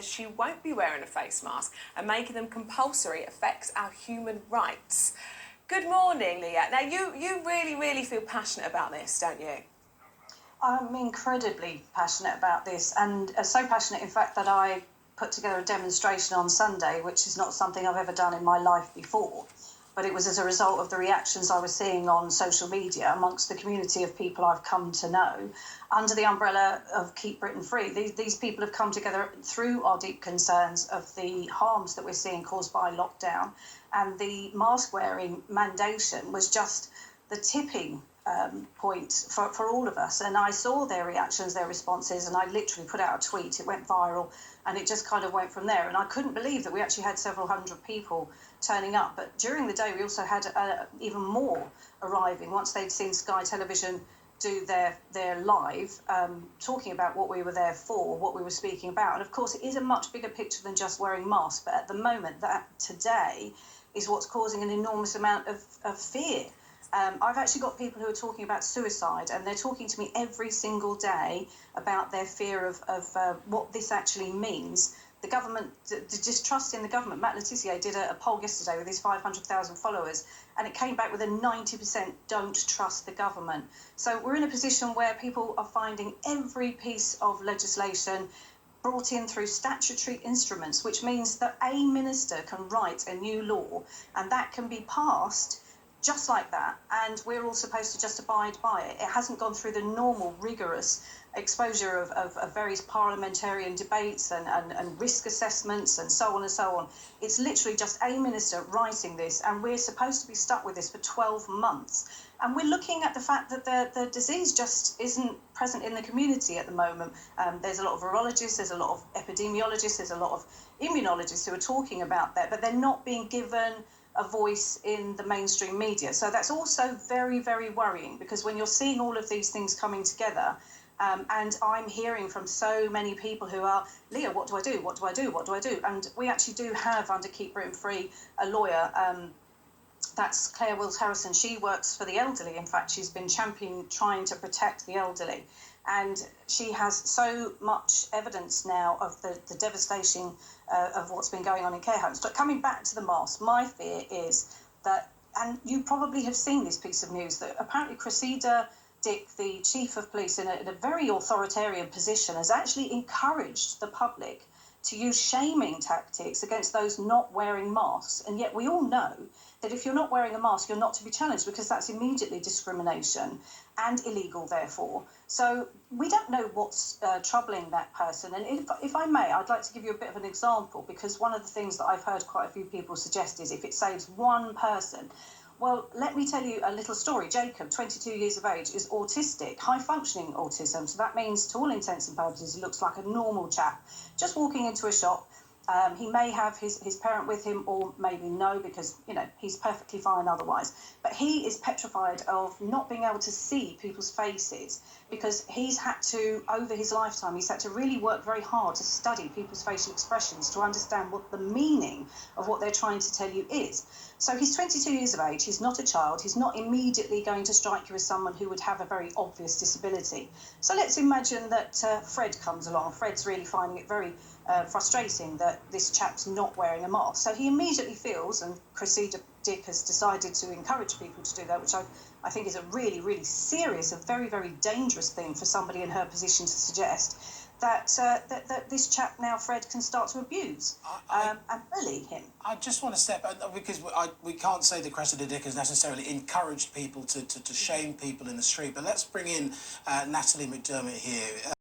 She won't be wearing a face mask, and making them compulsory affects our human rights. Good morning, Leah. Now, you really feel passionate about this, don't you? I'm incredibly passionate about this, and so passionate, in fact, that I put together a demonstration on Sunday, which is not something I've ever done in my life before. But it was as a result of the reactions I was seeing on social media amongst the community of people I've come to know under the umbrella of Keep Britain Free. These people have come together through our deep concerns of the harms that we're seeing caused by lockdown, and the mask wearing mandation was just the tipping point for all of us. And I saw their reactions, their responses, and I literally put out a tweet. It went viral, and it just kind of went from there. And I couldn't believe that we actually had several hundred people turning up. But during the day, we also had even more arriving once they'd seen Sky Television do their live, talking about what we were there for, what we were speaking about. And of course, it is a much bigger picture than just wearing masks. But at the moment, that today is what's causing an enormous amount of fear. I've actually got people who are talking about suicide, and they're talking to me every single day about their fear of what this actually means. The government, the distrust in the government. Matt Le Tissier did a poll yesterday with his 500,000 followers, and it came back with a 90% don't trust the government. So we're in a position where people are finding every piece of legislation brought in through statutory instruments, which means that a minister can write a new law, and that can be passed just like that, and we're all supposed to just abide by it. It hasn't gone through the normal rigorous exposure of various parliamentarian debates and risk assessments and so on and so on. It's literally just a minister writing this, and we're supposed to be stuck with this for 12 months. And we're looking at the fact that the disease just isn't present in the community at the moment. There's a lot of virologists, there's a lot of epidemiologists, there's a lot of immunologists who are talking about that, but they're not being given a voice in the mainstream media. So that's also very worrying, because when you're seeing all of these things coming together, and I'm hearing from so many people who are, Leah, what do I do? What do I do? What do I do? And we actually do have, under Keep Britain Free, a lawyer. That's Claire Wills Harrison. She works for the elderly. In fact, she's been championing trying to protect the elderly. And she has so much evidence now of the devastation of what's been going on in care homes. But coming back to the mask, my fear is that, and you probably have seen this piece of news, that apparently Cressida Dick, the chief of police, in a very authoritarian position, has actually encouraged the public to use shaming tactics against those not wearing masks. And yet we all know that if you're not wearing a mask, you're not to be challenged, because that's immediately discrimination and illegal, therefore. So we don't know what's troubling that person. And if I may, I'd like to give you a bit of an example, because one of the things that I've heard quite a few people suggest is if it saves one person. Well, let me tell you a little story. Jacob, 22 years of age, is autistic, high-functioning autism. So that means, to all intents and purposes, he looks like a normal chap. Just walking into a shop, he may have his parent with him, or maybe no, because, you know, he's perfectly fine otherwise. But he is petrified of not being able to see people's faces, because he's had to, over his lifetime, he's had to really work very hard to study people's facial expressions to understand what the meaning of what they're trying to tell you is. So he's 22 years of age, he's not a child, he's not immediately going to strike you as someone who would have a very obvious disability. So let's imagine that Fred comes along. Fred's really finding it very frustrating that this chap's not wearing a mask. So he immediately feels, and Cressida Dick has decided to encourage people to do that, which I think is a really serious, a very dangerous thing for somebody in her position to suggest, that this chap now, Fred, can start to abuse and bully him. I just want to step, because we can't say that Cressida Dick has necessarily encouraged people to shame people in the street, but let's bring in Natalie McDermott here.